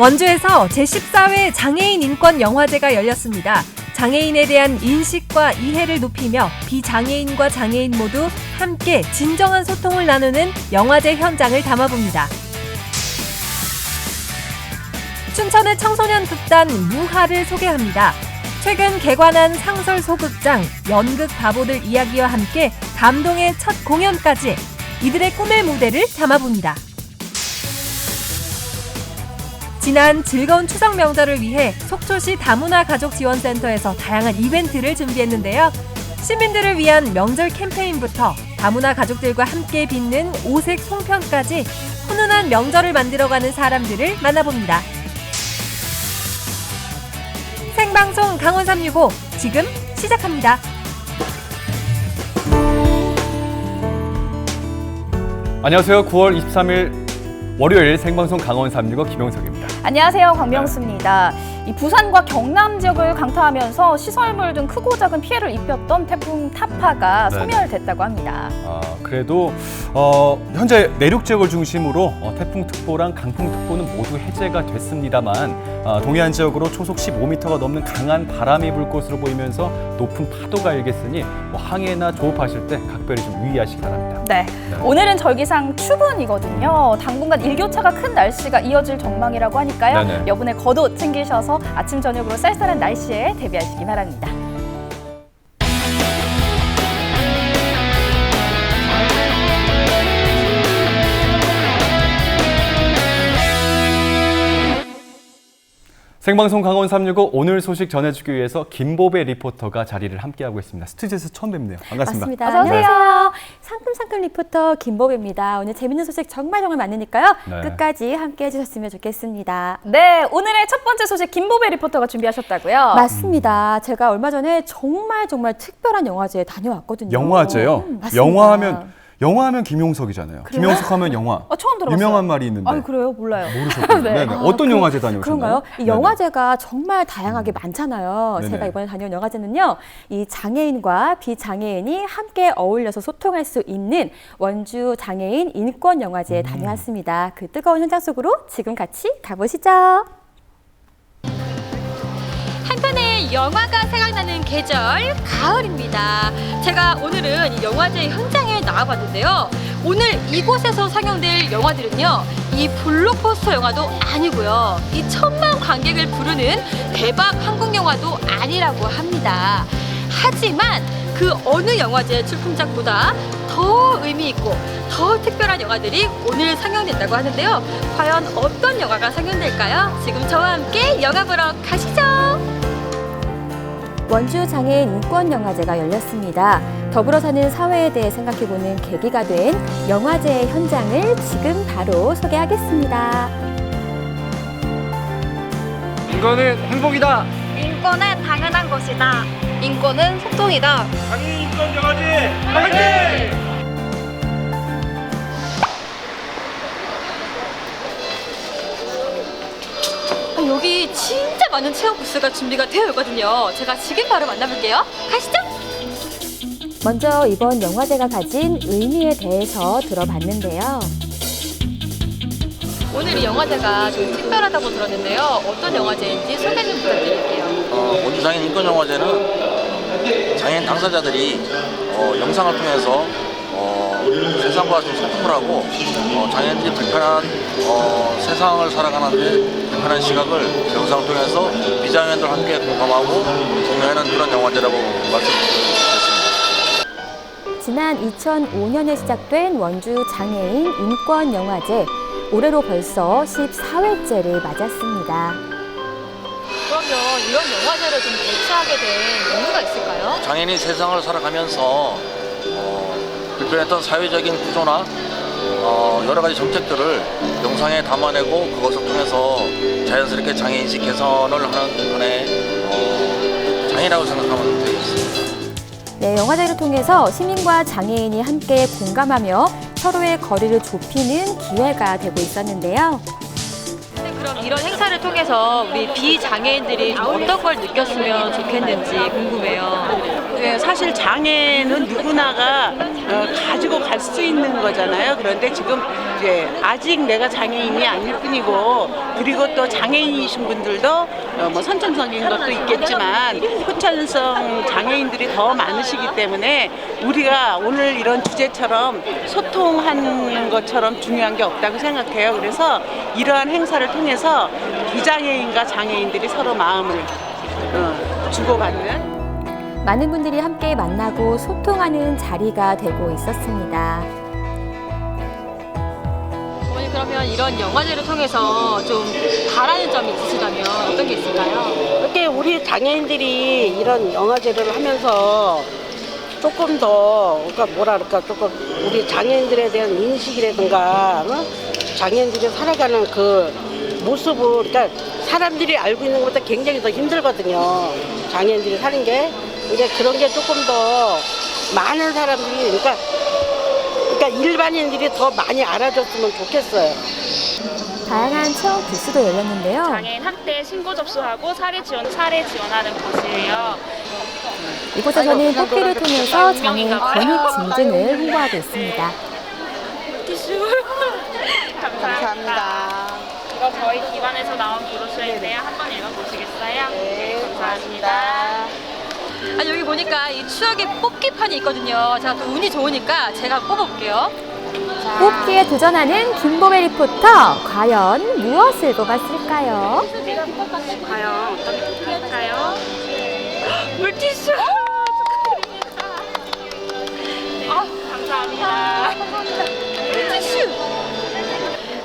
원주에서 제14회 장애인 인권 영화제가 열렸습니다. 장애인에 대한 인식과 이해를 높이며 비장애인과 장애인 모두 함께 진정한 소통을 나누는 영화제 현장을 담아봅니다. 춘천의 청소년 극단 무하를 소개합니다. 최근 개관한 상설 소극장 연극 바보들 이야기와 함께 감동의 첫 공연까지 이들의 꿈의 무대를 담아봅니다. 지난 즐거운 추석 명절을 위해 속초시 다문화 가족지원센터에서 다양한 이벤트를 준비했는데요. 시민들을 위한 명절 캠페인부터 다문화 가족들과 함께 빚는 오색 송편까지 훈훈한 명절을 만들어가는 사람들을 만나봅니다. 생방송 강원 365 지금 시작합니다. 안녕하세요. 9월 23일 월요일 생방송 강원 365 김영석입니다. 안녕하세요. 광명수입니다. 이 부산과 경남 지역을 강타하면서 시설물 등 크고 작은 피해를 입혔던 태풍 타파가 소멸됐다고 합니다. 그래도 현재 내륙 지역을 중심으로 태풍특보랑 강풍특보는 모두 해제가 됐습니다만 동해안 지역으로 초속 15m가 넘는 강한 바람이 불 것으로 보이면서 높은 파도가 일겠으니 항해나 조업하실 때 각별히 좀 유의하시기 바랍니다. 네. 오늘은 절기상 추분이거든요. 당분간 일교차가 큰 날씨가 이어질 전망이라고 하니까요. 여분의 겉옷 챙기셔서 아침 저녁으로 쌀쌀한 날씨에 대비하시기 바랍니다. 생방송 강원 365 오늘 소식 전해주기 위해서 김보배 리포터가 자리를 함께하고 있습니다. 스튜디오에서 처음 뵙네요. 반갑습니다. 맞습니다. 안녕하세요. 상큼상큼 리포터 김보배입니다. 오늘 재밌는 소식 정말 많으니까요. 끝까지 함께해 주셨으면 좋겠습니다. 네, 오늘의 첫 번째 소식 김보배 리포터가 준비하셨다고요? 맞습니다. 제가 얼마 전에 정말 특별한 영화제에 다녀왔거든요. 영화제요? 영화하면 김용석이잖아요. 그래요? 김용석 하면 영화. 처음 들어봤어요. 유명한 말이 있는데. 아, 그래요? 몰라요. 모르셨군요. 네. 어떤 영화제 다녀오셨나요? 그런가요? 이 영화제가 정말 다양하게 많잖아요. 네네. 제가 이번에 다녀온 영화제는요. 이 장애인과 비장애인이 함께 어울려서 소통할 수 있는 원주 장애인 인권 영화제에 다녀왔습니다. 그 뜨거운 현장 속으로 지금 같이 가보시죠. 한편의 영화가 생각나는 계절, 가을입니다. 제가 오늘은 이 영화제 현장에 나와봤는데요. 오늘 이곳에서 상영될 영화들은요, 이 블록버스터 영화도 아니고요, 이 1000만 관객을 부르는 대박 한국 영화도 아니라고 합니다. 하지만 그 어느 영화제 출품작보다 더 의미 있고 더 특별한 영화들이 오늘 상영된다고 하는데요. 과연 어떤 영화가 상영될까요? 지금 저와 함께 영화 보러 가시죠. 원주 장애인 인권 영화제가 열렸습니다. 더불어 사는 사회에 대해 생각해보는 계기가 된 영화제의 현장을 지금 바로 소개하겠습니다. 인권은 행복이다. 인권은 당연한 것이다. 인권은 소통이다. 장애인 인권 영화제 화이팅! 여기 진짜 많은 체험 부스가 준비가 되어 있거든요. 제가 지금 바로 만나볼게요. 가시죠. 먼저 이번 영화제가 가진 의미에 대해서 들어봤는데요. 오늘 이 영화제가 좀 특별하다고 들었는데요. 어떤 영화제인지 소개 좀 부탁드릴게요. 원주 장애인 인권 영화제는 장애인 당사자들이 영상을 통해서 세상과 좀 소통을 하고 장애인들이 불편한 세상을 살아가는데 불편한 시각을 영상을 통해서 비장애인들과 함께 공감하고 공유하는 그런 영화제라고 말씀드리겠습니다. 지난 2005년에 시작된 원주 장애인 인권 영화제, 올해로 벌써 14회째를 맞았습니다. 그러면 이런 영화제를 좀 개최하게 된 이유가 있을까요? 장애인이 세상을 살아가면서 불편했던 사회적인 구조나 여러 가지 정책들을 영상에 담아내고 그것을 통해서 자연스럽게 장애인식 개선을 하는 하나의 장애라고 생각하면 되겠습니다. 네, 영화제를 통해서 시민과 장애인이 함께 공감하며 서로의 거리를 좁히는 기회가 되고 있었는데요. 근데 그럼 이런 행사를 통해서 우리 비장애인들이 어떤 걸 느꼈으면 좋겠는지 궁금해요. 네, 사실 장애는 누구나가 가지고 갈 수 있는 거잖아요. 그런데 지금 이제 아직 내가 장애인이 아닐 뿐이고, 그리고 또 장애인이신 분들도 뭐 선천성인 것도 있겠지만 후천성 장애인들이 더 많으시기 때문에 우리가 오늘 이런 주제처럼 소통하는 것처럼 중요한 게 없다고 생각해요. 그래서 이러한 행사를 통해서 비장애인과 장애인들이 서로 마음을 주고받는 많은 분들이 함께 만나고 소통하는 자리가 되고 있었습니다. 어머니 그러면 이런 영화제를 통해서 좀 바라는 점이 있으시다면 어떤 게 있을까요? 이렇게 우리 장애인들이 이런 영화제를 하면서 조금 더, 그러니까 뭐라 그럴까, 조금 우리 장애인들에 대한 인식이라든가, 장애인들이 살아가는 그 모습을, 그러니까 사람들이 알고 있는 것보다 굉장히 더 힘들거든요. 장애인들이 사는 게. 이제 그런 게 조금 더 많은 사람들이, 그러니까 일반인들이 더 많이 알아줬으면 좋겠어요. 다양한 체험 부스도 열렸는데요. 장애인 학대 신고 접수하고 사례 지원하는 곳이에요. 이곳에서는 뽑기를 통해서 장애인 권익 증진을 홍보하고 있습니다. 감사합니다. 이거 저희 기관에서 나온 브로셔인데요. 한번 읽어보시겠어요? 네, 감사합니다. 아니 여기 보니까 이 추억의 뽑기판이 있거든요. 제가 또 운이 좋으니까 제가 뽑아볼게요. 뽑기에 도전하는 김보배 리포터, 과연 무엇을 뽑았을까요? 과연 어떤 게 뽑힐까요? 물티슈! 축하드립니다. 감사합니다. 물티슈!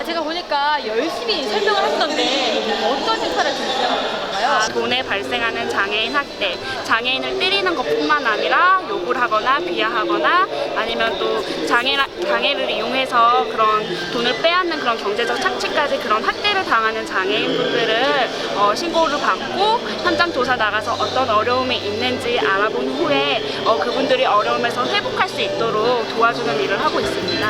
제가 보니까 열심히 설명을 하시던데 어떤 행사를 진행하고 계신 건가요? 돈에 발생하는 장애인 학대, 장애인을 때리는 것뿐만 아니라 욕을 하거나 비하하거나 아니면 또 장애를 이용해서 그런 돈을 빼앗는 그런 경제적 착취까지 그런 학대를 당하는 장애인분들을 신고를 받고 현장 조사 나가서 어떤 어려움이 있는지 알아본 후에 그분들이 어려움에서 회복할 수 있도록 도와주는 일을 하고 있습니다.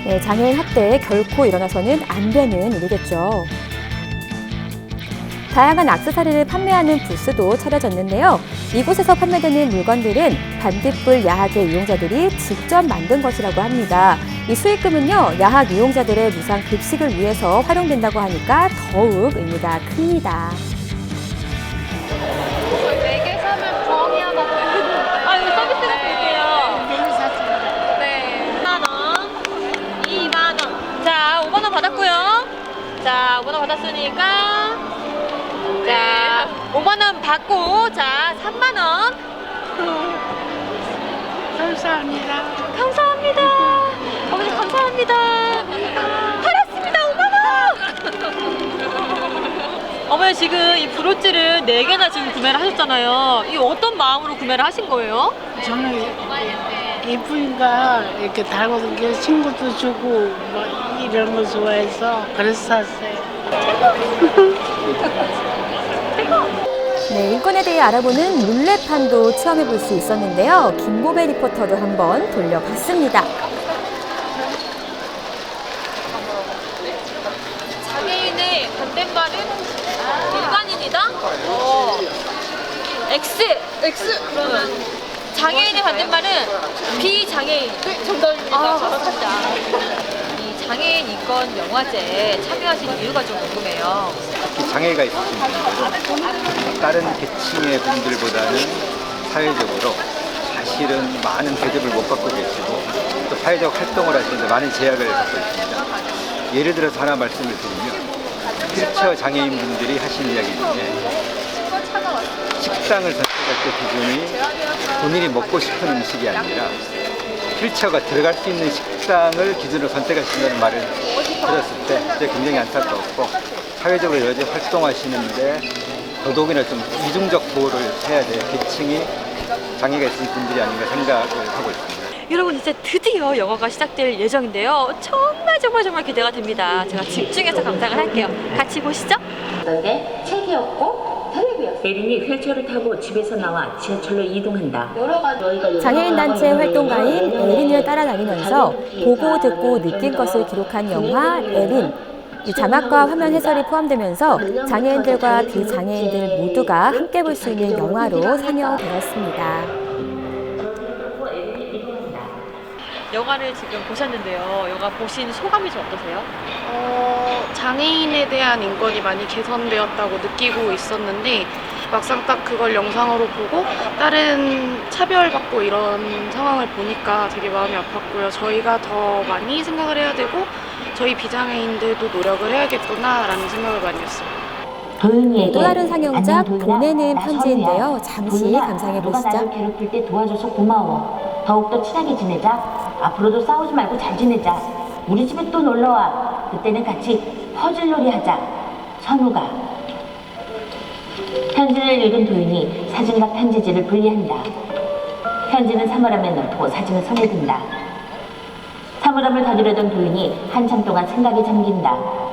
네, 장애인 학대에 결코 일어나서는 안 되는 일이겠죠. 다양한 액세서리를 판매하는 부스도 차려졌는데요. 이곳에서 판매되는 물건들은 반딧불 야학의 이용자들이 직접 만든 것이라고 합니다. 이 수익금은요, 야학 이용자들의 무상 급식을 위해서 활용된다고 하니까 더욱 의미가 큽니다. 4개 사면 부엉이 하나 더 아, 이거 서비스로 드릴게요. 네. 2만원, 2만원. 자, 5만원 받았고요. 자, 5만원 받았으니까. 자, 5만원 받고, 자, 3만원. 감사합니다. 감사합니다. 어머니, 감사합니다. 팔았습니다, 5만원! 어머니, 지금 이 브로치를 4개나 지금 구매를 하셨잖아요. 이 어떤 마음으로 구매를 하신 거예요? 저는 예쁘니까 이렇게 달고 다니고 친구도 주고 뭐 이런 거 좋아해서 그래서 샀어요. 네, 인권에 대해 알아보는 룰렛판도 체험해 볼 수 있었는데요. 김보배 리포터도 한번 돌려봤습니다. 장애인의 반대말은 일반인이다? X 그러면 장애인의 반대말은 비장애인. 정답입니다. 정답하자. 이 장애인 인권 영화제에 참여하신 이유가 좀 궁금해요. 특히 장애가 있으신 분들은 다른 계층의 분들보다는 사회적으로 사실은 많은 대접을 못 받고 계시고 또 사회적 활동을 하시는데 많은 제약을 받고 있습니다. 예를 들어서 하나 말씀을 드리면 휠체어 장애인분들이 하신 이야기 중에 식당을 선택할 때 기준이 본인이 먹고 싶은 음식이 아니라 휠체어가 들어갈 수 있는 식당을 기준으로 선택하신다는 말을 들었을 때 굉장히 안타까웠고 사회적으로 여러 가지 활동하시는데 더더욱이나 좀 이중적 보호를 해야 될 계층이 장애가 있는 분들이 아닌가 생각을 하고 있습니다. 여러분 이제 드디어 영화가 시작될 예정인데요. 정말 기대가 됩니다. 제가 집중해서 감상을 할게요. 같이 보시죠. 책이었고 예린이 휠체어를 타고 집에서 나와 지하철로 이동한다. 장애인 단체 활동가인 에린을 따라다니면서 보고 듣고 느낀 것을 기록한 영화 에린. 이 자막과 화면 해설이 포함되면서 장애인들과 비장애인들 모두가 함께 볼 수 있는 영화로 상영되었습니다. 영화를 지금 보셨는데요. 영화 보신 소감이 좀 어떠세요? 장애인에 대한 인권이 많이 개선되었다고 느끼고 있었는데 막상 딱 그걸 영상으로 보고 다른 차별받고 이런 상황을 보니까 되게 마음이 아팠고요. 저희가 더 많이 생각을 해야 되고 저희 비장애인들도 노력을 해야겠구나라는 생각을 많이 했어요. 또 다른 상영작 보내는 편지인데요. 잠시 감상해 보시죠. 누가 나를 괴롭힐 때 도와줘서 고마워. 더욱더 친하게 지내자. 앞으로도 싸우지 말고 잘 지내자. 우리 집에 또 놀러와. 그때는 같이 퍼즐놀이 하자. 선우가. 편지를 읽은 도윤이 사진과 편지지를 분리한다. 편지는 사물함에 넣고 사진은 손에 든다. 사물함을 닫으려던 도윤이 한참 동안 생각에 잠긴다.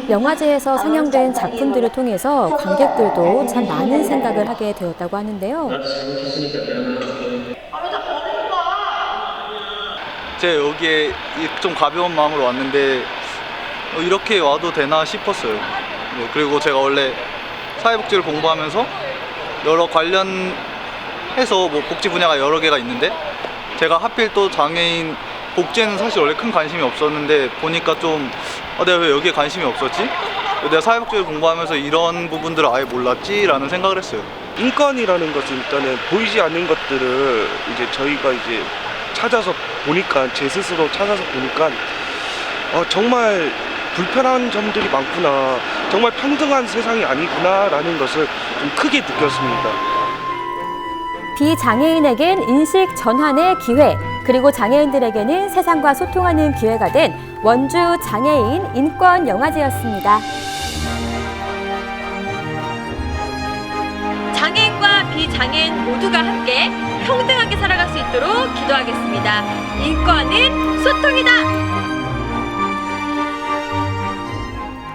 영화제에서 상영된 작품들을 통해서 관객들도 참 많은 생각을 하게 되었다고 하는데요. 제가 여기에 좀 가벼운 마음으로 왔는데 이렇게 와도 되나 싶었어요. 그리고 제가 원래 사회복지를 공부하면서 여러 관련해서 뭐 복지 분야가 여러 개가 있는데 제가 하필 또 장애인 복지에는 사실 원래 큰 관심이 없었는데 보니까 좀 내가 왜 여기에 관심이 없었지? 내가 사회복지를 공부하면서 이런 부분들을 아예 몰랐지? 라는 생각을 했어요. 인권이라는 것은 일단은 보이지 않는 것들을 이제 저희가 이제 찾아서 보니까 제 스스로 찾아서 보니까 정말 불편한 점들이 많구나, 정말 평등한 세상이 아니구나라는 것을 좀 크게 느꼈습니다. 비장애인에겐 인식 전환의 기회, 그리고 장애인들에게는 세상과 소통하는 기회가 된 원주 장애인 인권 영화제였습니다. 장애인과 비장애인 모두가 함께 평등하게 살아갈 수 있도록 기도하겠습니다. 인권은 소통이다.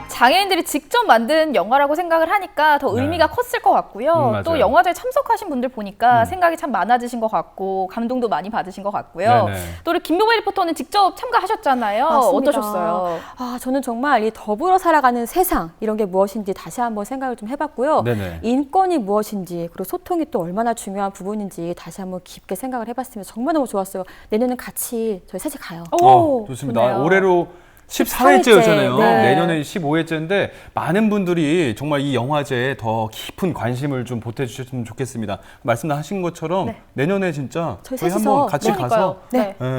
장애인들이 직접 만든 영화라고 생각을 하니까 더 의미가 컸을 것 같고요. 또 영화제에 참석하신 분들 보니까 생각이 참 많아지신 것 같고 감동도 많이 받으신 것 같고요. 또 우리 김병배 리포터는 직접 참가하셨잖아요. 맞습니다. 어떠셨어요? 저는 정말 이 더불어 살아가는 세상, 이런 게 무엇인지 다시 한번 생각을 좀 해봤고요. 인권이 무엇인지, 그리고 소통이 또 얼마나 중요한 부분인지 다시 한번 깊게 생각을 해봤으면 정말 너무 좋았어요. 내년은 같이 저희 셋이 가요. 좋습니다. 좋네요. 올해로 14회째였잖아요. 네. 내년에 15회째인데 많은 분들이 정말 이 영화제에 더 깊은 관심을 좀 보태주셨으면 좋겠습니다. 말씀하신 것처럼 내년에 진짜 저희 한번 같이 가서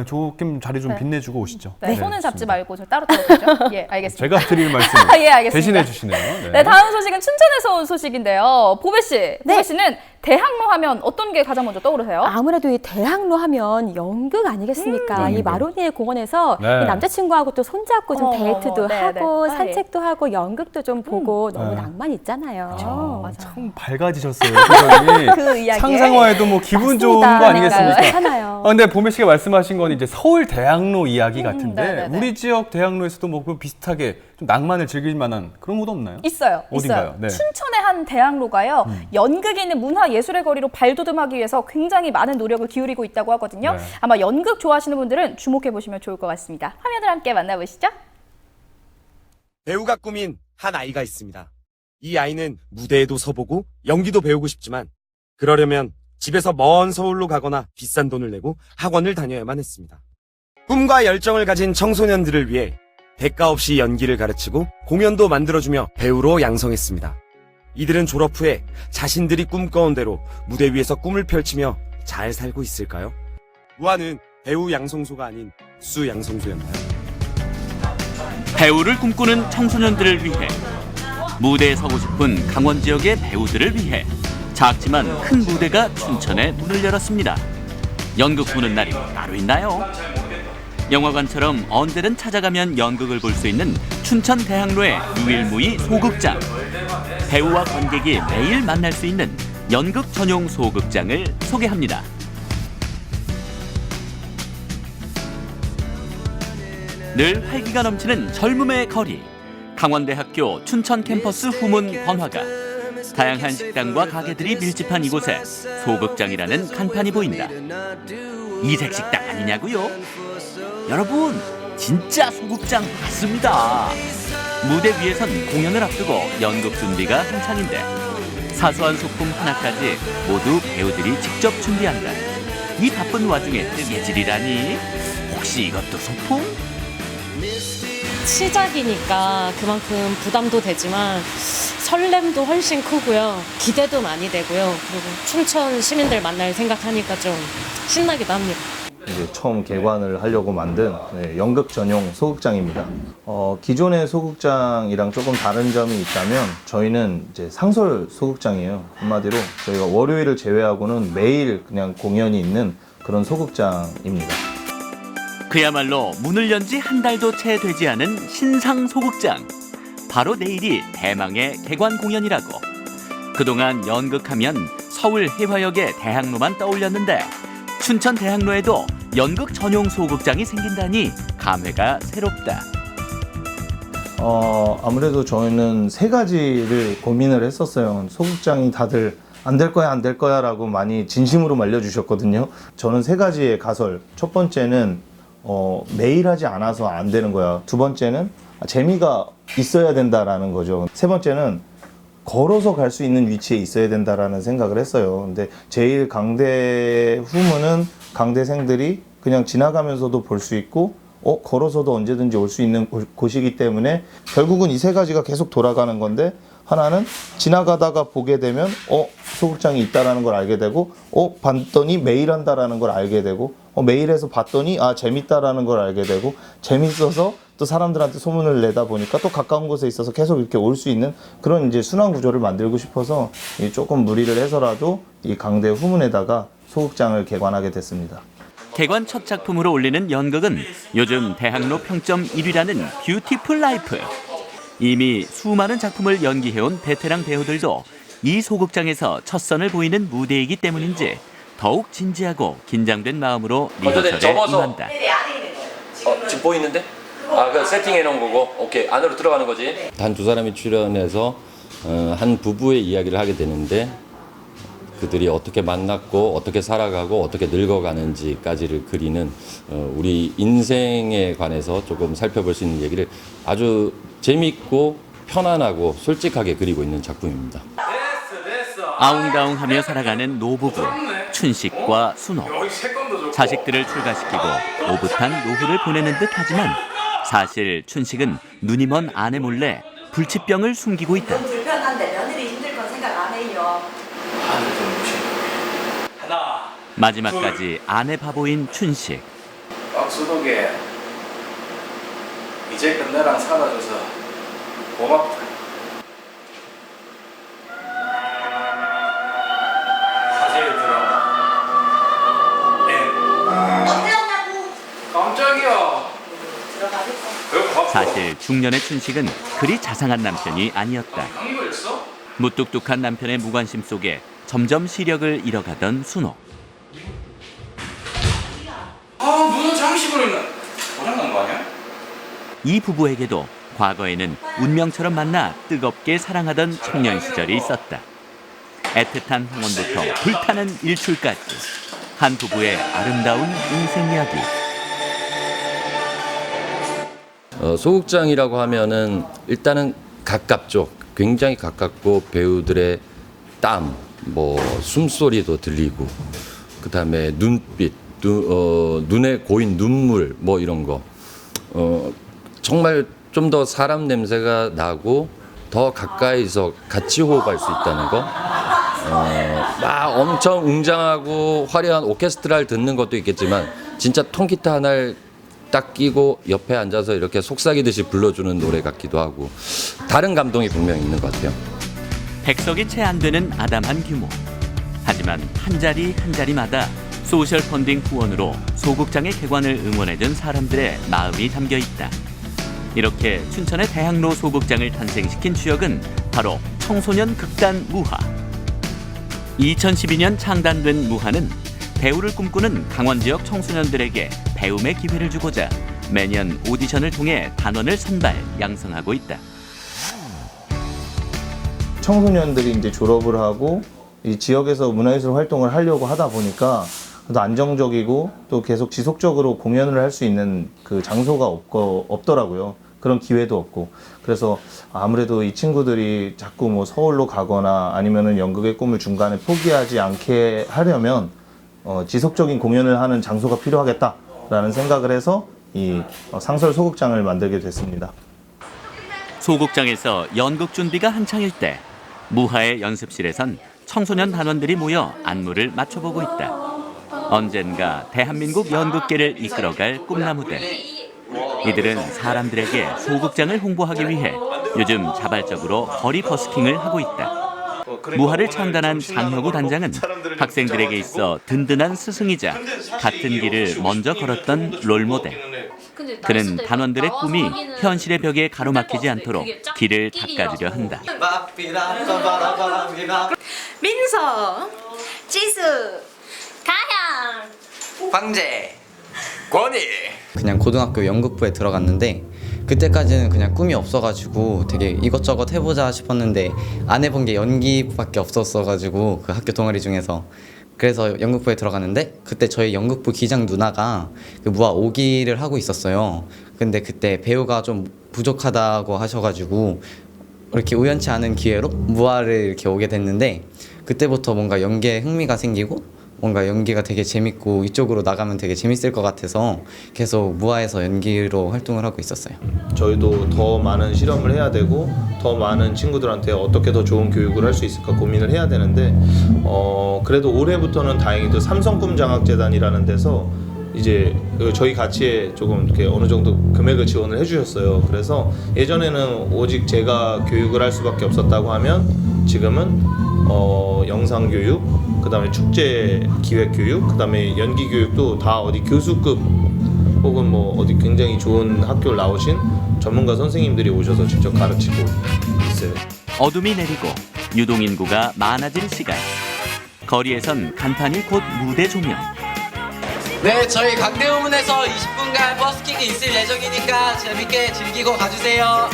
조금 자리 좀 빛내주고 오시죠. 손은 잡지 말고 저 따로 들어보죠. 예, 알겠습니다. 제가 드릴 말씀 예, 알겠습니다. 대신해 주시네요. 네, 다음 소식은 춘천에서 온 소식인데요. 보배 씨, 보배 씨는 대학로 하면 어떤 게 가장 먼저 떠오르세요? 아무래도 이 대학로 하면 연극 아니겠습니까? 이 마로니에 공원에서 이 남자친구하고 또 손잡고 좀 데이트도 하고 산책도 하고 연극도 좀 보고 너무 낭만 있잖아요. 참 밝아지셨어요. 그 이야기. 상상화에도 뭐 기분 좋은 거 아니겠습니까? 괜찮아요. 근데 보배 씨가 말씀하신 건 이제 서울 대학로 이야기 같은데 우리 지역 대학로에서도 뭐 비슷하게 좀 낭만을 즐길 만한 그런 곳 없나요? 있어요. 어딘가요? 있어요. 춘천의 한 대학로가요. 연극에 있는 문화예술의 거리로 발돋움하기 위해서 굉장히 많은 노력을 기울이고 있다고 하거든요. 아마 연극 좋아하시는 분들은 주목해보시면 좋을 것 같습니다. 화면을 함께 만나보시죠. 배우가 꾸민 한 아이가 있습니다. 이 아이는 무대에도 서보고 연기도 배우고 싶지만 그러려면 집에서 먼 서울로 가거나 비싼 돈을 내고 학원을 다녀야만 했습니다. 꿈과 열정을 가진 청소년들을 위해 대가 없이 연기를 가르치고 공연도 만들어주며 배우로 양성했습니다. 이들은 졸업 후에 자신들이 꿈꿔온 대로 무대 위에서 꿈을 펼치며 잘 살고 있을까요? 우아는 배우 양성소가 아닌 수 양성소였나요? 배우를 꿈꾸는 청소년들을 위해, 무대에 서고 싶은 강원 지역의 배우들을 위해 작지만 큰 무대가 춘천에 문을 열었습니다. 연극 보는 날이 따로 있나요? 영화관처럼 언제든 찾아가면 연극을 볼 수 있는 춘천 대학로의 유일무이 소극장. 배우와 관객이 매일 만날 수 있는 연극 전용 소극장을 소개합니다. 늘 활기가 넘치는 젊음의 거리, 강원대학교 춘천 캠퍼스 후문 번화가. 다양한 식당과 가게들이 밀집한 이곳에 소극장이라는 간판이 보인다. 이색 식당 아니냐고요? 여러분, 진짜 소극장 맞습니다. 무대 위에선 공연을 앞두고 연극 준비가 한창인데 사소한 소품 하나까지 모두 배우들이 직접 준비한다. 이 바쁜 와중에 뜨개질이라니 혹시 이것도 소품? 시작이니까 그만큼 부담도 되지만 설렘도 훨씬 크고요. 기대도 많이 되고요. 그리고 춘천 시민들 만날 생각하니까 좀 신나기도 합니다. 이제 처음 개관을 하려고 만든 연극 전용 소극장입니다. 기존의 소극장이랑 조금 다른 점이 있다면 저희는 이제 상설 소극장이에요. 한마디로 저희가 월요일을 제외하고는 매일 그냥 공연이 있는 그런 소극장입니다. 그야말로 문을 연 지 한 달도 채 되지 않은 신상 소극장. 바로 내일이 대망의 개관 공연이라고. 그동안 연극하면 서울 해화역의 대학로만 떠올렸는데 춘천 대학로에도 연극 전용 소극장이 생긴다니 감회가 새롭다. 아무래도 저희는 세 가지를 고민을 했었어요. 소극장이 다들 안 될 거야, 안 될 거야 라고 많이 진심으로 말려주셨거든요. 저는 세 가지의 가설. 첫 번째는 매일 하지 않아서 안 되는 거야. 두 번째는 재미가 있어야 된다라는 거죠. 세 번째는 걸어서 갈 수 있는 위치에 있어야 된다라는 생각을 했어요. 근데 제일 강대 후문은 강대생들이 그냥 지나가면서도 볼 수 있고 걸어서도 언제든지 올 수 있는 곳이기 때문에 결국은 이 세 가지가 계속 돌아가는 건데 하나는 지나가다가 보게 되면 소극장이 있다라는 걸 알게 되고 봤더니 매일 한다라는 걸 알게 되고 매일 해서 봤더니 재밌다라는 걸 알게 되고 재밌어서 또 사람들한테 소문을 내다 보니까 또 가까운 곳에 있어서 계속 이렇게 올 수 있는 그런 이제 순환 구조를 만들고 싶어서 조금 무리를 해서라도 이 강대 후문에다가 소극장을 개관하게 됐습니다. 개관 첫 작품으로 올리는 연극은 요즘 대학로 평점 1위라는 뷰티풀 라이프. 이미 수많은 작품을 연기해온 베테랑 배우들도 이 소극장에서 첫 선을 보이는 무대이기 때문인지 더욱 진지하고 긴장된 마음으로 리허설에 임한다. 지금 보이는데? 그 세팅해 놓은 거고. 오케이, 안으로 들어가는 거지. 단 두 사람이 출연해서 한 부부의 이야기를 하게 되는데 그들이 어떻게 만났고 어떻게 살아가고 어떻게 늙어가는지까지를 그리는 우리 인생에 관해서 조금 살펴볼 수 있는 얘기를 아주 재미있고 편안하고 솔직하게 그리고 있는 작품입니다. 아웅다웅하며 살아가는 노부부 춘식과 순호. 자식들을 출가시키고 오붓한 노후를 보내는 듯하지만 사실 춘식은 눈이 먼 아내 몰래 불치병을 숨기고 있다. 불편한데 며느리 힘들 건 생각 안 해요. 마지막까지 아내 바보인 춘식. 박수덕에 이제껏 너랑 살아줘서 고맙다. 사실 들어. 언제 왔냐고. 깜짝이야. 사실 중년의 춘식은 그리 자상한 남편이 아니었다. 무뚝뚝한 남편의 무관심 속에 점점 시력을 잃어가던 순호. 무슨 장식으로 있나? 고장난 거 아니야? 이 부부에게도 과거에는 운명처럼 만나 뜨겁게 사랑하던 청년 시절이 있었다. 애틋한 황혼부터 불타는 일출까지 한 부부의 아름다운 인생 이야기. 소극장이라고 하면은 일단은 가깝죠. 굉장히 가깝고 배우들의 땀, 숨소리도 들리고 그다음에 눈빛, 눈에 고인 눈물 이런 거 정말 좀 더 사람 냄새가 나고 더 가까이서 같이 호흡할 수 있다는 거. 막 엄청 웅장하고 화려한 오케스트라를 듣는 것도 있겠지만 진짜 통기타 하나를 딱 끼고 옆에 앉아서 이렇게 속삭이듯이 불러주는 노래 같기도 하고 다른 감동이 분명히 있는 것 같아요. 백석이 채 안 되는 아담한 규모. 하지만 한 자리 한 자리마다 소셜 펀딩 후원으로 소극장의 개관을 응원해준 사람들의 마음이 담겨 있다. 이렇게 춘천의 대학로 소극장을 탄생시킨 주역은 바로 청소년 극단 무하. 2012년 창단된 무하는 배우를 꿈꾸는 강원 지역 청소년들에게 배움의 기회를 주고자 매년 오디션을 통해 단원을 선발, 양성하고 있다. 청소년들이 이제 졸업을 하고 이 지역에서 문화예술 활동을 하려고 하다 보니까 또 안정적이고 또 계속 지속적으로 공연을 할 수 있는 그 장소가 없더라고요. 그런 기회도 없고. 그래서 아무래도 이 친구들이 자꾸 뭐 서울로 가거나 아니면은 연극의 꿈을 중간에 포기하지 않게 하려면 지속적인 공연을 하는 장소가 필요하겠다라는 생각을 해서 이 상설 소극장을 만들게 됐습니다. 소극장에서 연극 준비가 한창일 때 무하의 연습실에선 청소년 단원들이 모여 안무를 맞춰보고 있다. 언젠가 대한민국 연극계를 이끌어갈 꿈나무들. 이들은 사람들에게 소극장을 홍보하기 위해 요즘 자발적으로 거리 버스킹을 하고 있다. 무하를 창단한 장혁우 단장은 학생들에게 있어 든든한 스승이자 같은 길을 먼저 걸었던 롤모델. 그는 단원들의 꿈이 현실의 벽에 가로막히지 않도록 길을 닦아주려 한다. 민서, 지수, 가향, 황제, 권희. 그냥 고등학교 연극부에 들어갔는데 그때까지는 그냥 꿈이 없어가지고 되게 이것저것 해보자 싶었는데 안 해본 게 연기밖에 없었어가지고 그 학교 동아리 중에서 그래서 연극부에 들어갔는데 그때 저희 연극부 기장 누나가 그 무아 5기를 하고 있었어요. 근데 그때 배우가 좀 부족하다고 하셔가지고 이렇게 우연치 않은 기회로 무아를 이렇게 오게 됐는데 그때부터 뭔가 연기에 흥미가 생기고 뭔가 연기가 되게 재밌고 이쪽으로 나가면 되게 재밌을 것 같아서 계속 무아에서 연기로 활동을 하고 있었어요. 저희도 더 많은 실험을 해야 되고 더 많은 친구들한테 어떻게 더 좋은 교육을 할 수 있을까 고민을 해야 되는데 그래도 올해부터는 다행히도 삼성꿈장학재단이라는 데서 이제 저희 가치에 조금 이렇게 어느 정도 금액을 지원을 해주셨어요. 그래서 예전에는 오직 제가 교육을 할 수밖에 없었다고 하면 지금은 영상교육, 그 다음에 축제 기획교육, 그 다음에 연기교육도 다 어디 교수급 혹은 뭐 어디 굉장히 좋은 학교를 나오신 전문가 선생님들이 오셔서 직접 가르치고 있어요. 어둠이 내리고 유동인구가 많아질 시간. 거리에선 간판이 곧 무대 조명. 네, 저희 강대우문에서 20분간 버스킹이 있을 예정이니까 재밌게 즐기고 가주세요.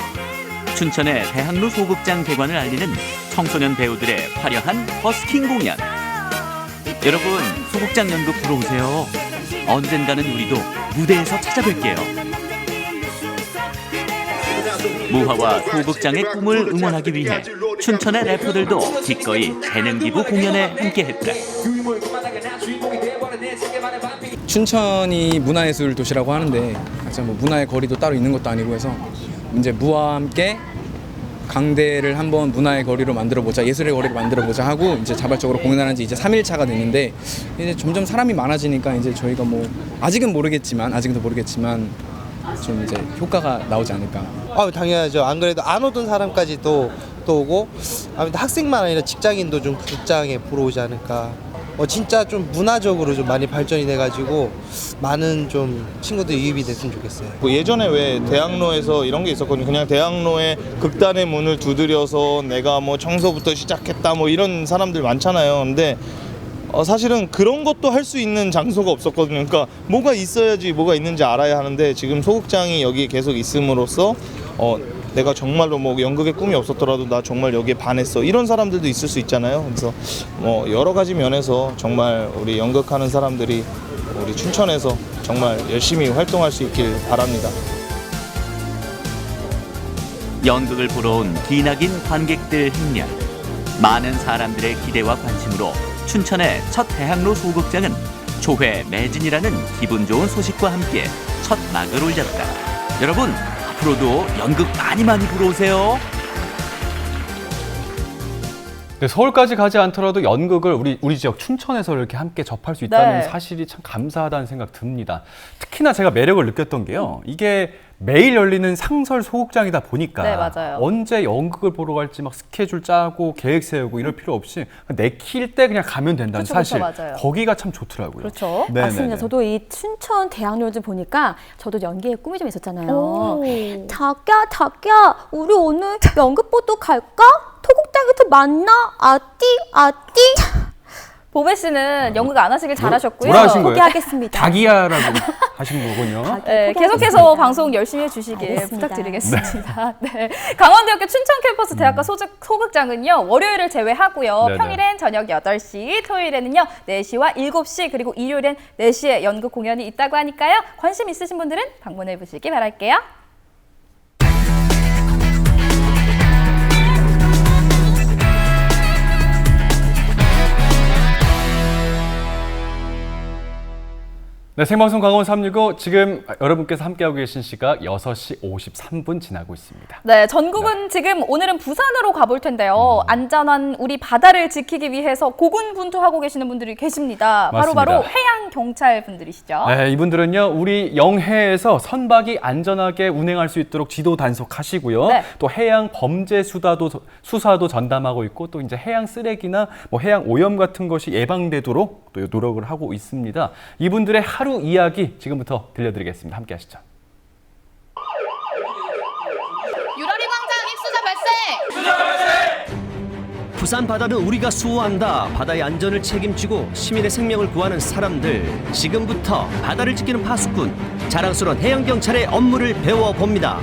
춘천의 대학로 소극장 개관을 알리는 청소년 배우들의 화려한 버스킹 공연. 여러분, 소극장 연극 보러 오세요. 언젠가는 우리도 무대에서 찾아뵐게요. 무화와 소극장의 꿈을 응원하기 위해 춘천의 래퍼들도 기꺼이 재능 기부 공연에 함께했다. 춘천이 문화예술 도시라고 하는데 뭐 문화의 거리도 따로 있는 것도 아니고 해서 이제 무와 함께 강대를 한번 문화의 거리로 만들어보자, 예술의 거리로 만들어보자 하고 이제 자발적으로 공연하는 지 이제 3일차가 됐는데 이제 점점 사람이 많아지니까 이제 저희가 뭐 아직은 모르겠지만 좀 이제 효과가 나오지 않을까. 당연하죠. 안 그래도 안 오던 사람까지 또 오고 아무튼 학생만 아니라 직장인도 좀 극장에 보러 오지 않을까. 진짜 좀 문화적으로 좀 많이 발전이 돼가지고 많은 좀 친구들 유입이 됐으면 좋겠어요. 예전에 왜 대학로에서 이런 게 있었거든요. 그냥 대학로에 극단의 문을 두드려서 내가 뭐 청소부터 시작했다 뭐 이런 사람들 많잖아요. 근데 사실은 그런 것도 할 수 있는 장소가 없었거든요. 그러니까 뭐가 있어야지 뭐가 있는지 알아야 하는데 지금 소극장이 여기 계속 있음으로써 내가 정말로 뭐 연극의 꿈이 없었더라도 나 정말 여기에 반했어 이런 사람들도 있을 수 있잖아요. 그래서 여러 가지 면에서 정말 우리 연극하는 사람들이 우리 춘천에서 정말 열심히 활동할 수 있길 바랍니다. 연극을 보러 온 기나긴 관객들 행렬. 많은 사람들의 기대와 관심으로 춘천의 첫 대학로 소극장은 조회 매진이라는 기분 좋은 소식과 함께 첫 막을 올렸다. 여러분, 앞으로도 연극 많이 보러 오세요. 네, 서울까지 가지 않더라도 연극을 우리 지역 춘천에서 이렇게 함께 접할 수 있다는 네. 사실이 참 감사하다는 생각 듭니다. 특히나 제가 매력을 느꼈던 게요. 이게 매일 열리는 상설 소극장이다 보니까 네, 맞아요. 언제 연극을 보러 갈지 막 스케줄 짜고 계획 세우고 이럴 필요 없이 내킬 때 그냥 가면 된다는 그렇죠, 사실. 그렇죠, 맞아요. 거기가 참 좋더라고요. 그렇죠. 네네네. 맞습니다. 저도 이 춘천 대학로 좀 보니까 저도 연기에 꿈이 좀 있었잖아요. 자기야, 우리 오늘 연극 보러 갈까? 토국장에서 만나? 아띠. 보배 씨는 연극 안 하시길 잘하셨고요. 뭐라 하신 거예요? 포기하겠습니다. 닭이야라고 하신 거군요. 네, 계속해서 방송 열심히 해주시길 알겠습니다. 부탁드리겠습니다. 네. 강원대학교 춘천 캠퍼스 대학가 소극장은요, 월요일을 제외하고요. 네네. 평일엔 저녁 8시, 토요일에는요, 4시와 7시, 그리고 일요일엔 4시에 연극 공연이 있다고 하니까요. 관심 있으신 분들은 방문해 보시기 바랄게요. 네, 생방송 강원 365 지금 여러분께서 함께하고 계신 시각 6시 53분 지나고 있습니다. 네, 전국은 지금 오늘은 부산으로 가볼 텐데요. 안전한 우리 바다를 지키기 위해서 고군분투하고 계시는 분들이 계십니다. 바로바로 맞습니다. 해양 경찰 분들이시죠. 네, 이분들은요, 우리 영해에서 선박이 안전하게 운행할 수 있도록 지도 단속하시고요. 네. 또 해양 범죄 수사도 전담하고 있고, 또 이제 해양 쓰레기나 뭐 해양 오염 같은 것이 예방되도록 또 노력을 하고 있습니다. 이분들의 하루 이야기 지금부터 들려드리겠습니다. 함께 하시죠. 유라리 광장 입수자 발생! 부산 바다는 우리가 수호한다. 바다의 안전을 책임지고 시민의 생명을 구하는 사람들. 지금부터 바다를 지키는 파수꾼, 자랑스러운 해양경찰의 업무를 배워봅니다.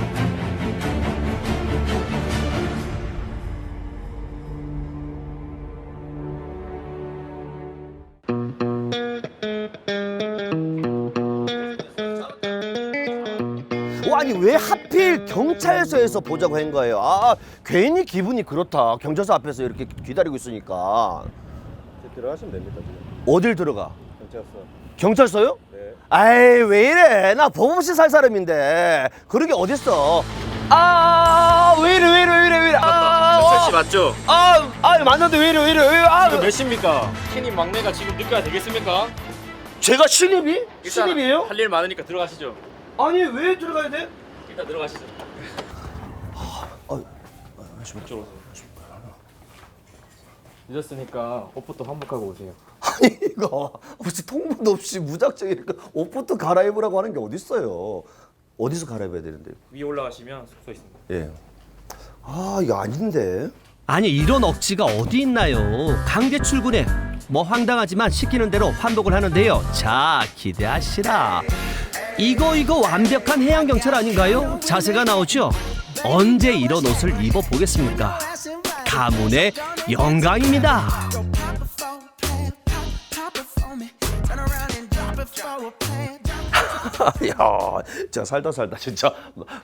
아니 왜 하필 경찰서에서 보자고 한 거예요? 아 괜히 기분이 그렇다. 경찰서 앞에서 이렇게 기다리고 있으니까. 들어가시면 됩니다. 지금. 어딜 들어가? 경찰서. 경찰서요? 네. 아이 왜 이래? 나 법 없이 살 사람인데 그런 게 어딨어? 왜 이래? 경찰 씨 맞죠? 맞는데 왜 이래? 이거 몇 시입니까? 신입 막내가 지금 늦게 되겠습니까? 제가 신입이? 일단 신입이에요? 할 일 많으니까 들어가시죠. 아니 왜 들어가야 돼? 일단 들어가시죠. 이쪽으로 늦었으니까 옷부터 환복하고 오세요. 아니 이거 무슨 통보도 없이 무작정 이렇게 옷부터 갈아입으라고 하는 게 어딨어요? 어디서 갈아입어야 되는데? 위에 올라가시면 숙소 있습니다. 예. 이거 아닌데. 아니 이런 억지가 어디 있나요? 강제 출근에 뭐 황당하지만 시키는 대로 환복을 하는데요. 자 기대하시라. 이거 완벽한 해양경찰 아닌가요? 자세가 나오죠? 언제 이런 옷을 입어보겠습니까? 가문의 영광입니다. 야, 제가 살다 진짜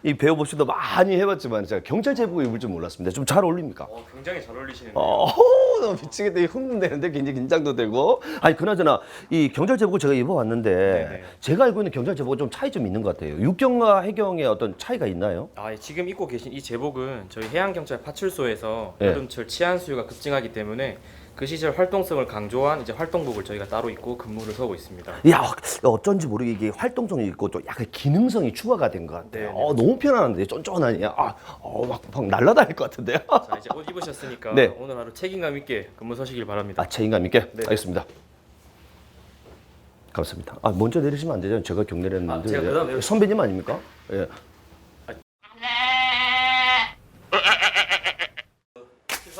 이 배워봅시다 많이 해봤지만 제가 경찰 제복 입을 줄 몰랐습니다. 좀 잘 어울립니까? 굉장히 잘 어울리시는데. 나 미치겠다. 흥분되는데 굉장히 긴장도 되고. 아니 그나저나 이 경찰 제복을 제가 입어봤는데 네네. 제가 알고 있는 경찰 제복은 좀 차이 좀 있는 것 같아요. 육경과 해경의 어떤 차이가 있나요? 지금 입고 계신 이 제복은 저희 해양경찰 파출소에서 네. 여름철 치안 수요가 급증하기 때문에 그 시절 활동성을 강조한 이제 활동복을 저희가 따로 입고 근무를 서고 있습니다. 야, 어쩐지 모르게 이게 활동성이 있고 또 약간 기능성이 추가가 된 것 같아요. 너무 편안한데 쫀쫀하니. 막 날아다닐 것 같은데요. 자 이제 옷 입으셨으니까 네. 오늘 하루 책임감 있게 근무 서시길 바랍니다. 책임감 있게? 네. 알겠습니다. 감사합니다. 먼저 내리시면 안 되죠? 제가 경례를 했는데. 제가 그다음 내려- 선배님 아닙니까? 예.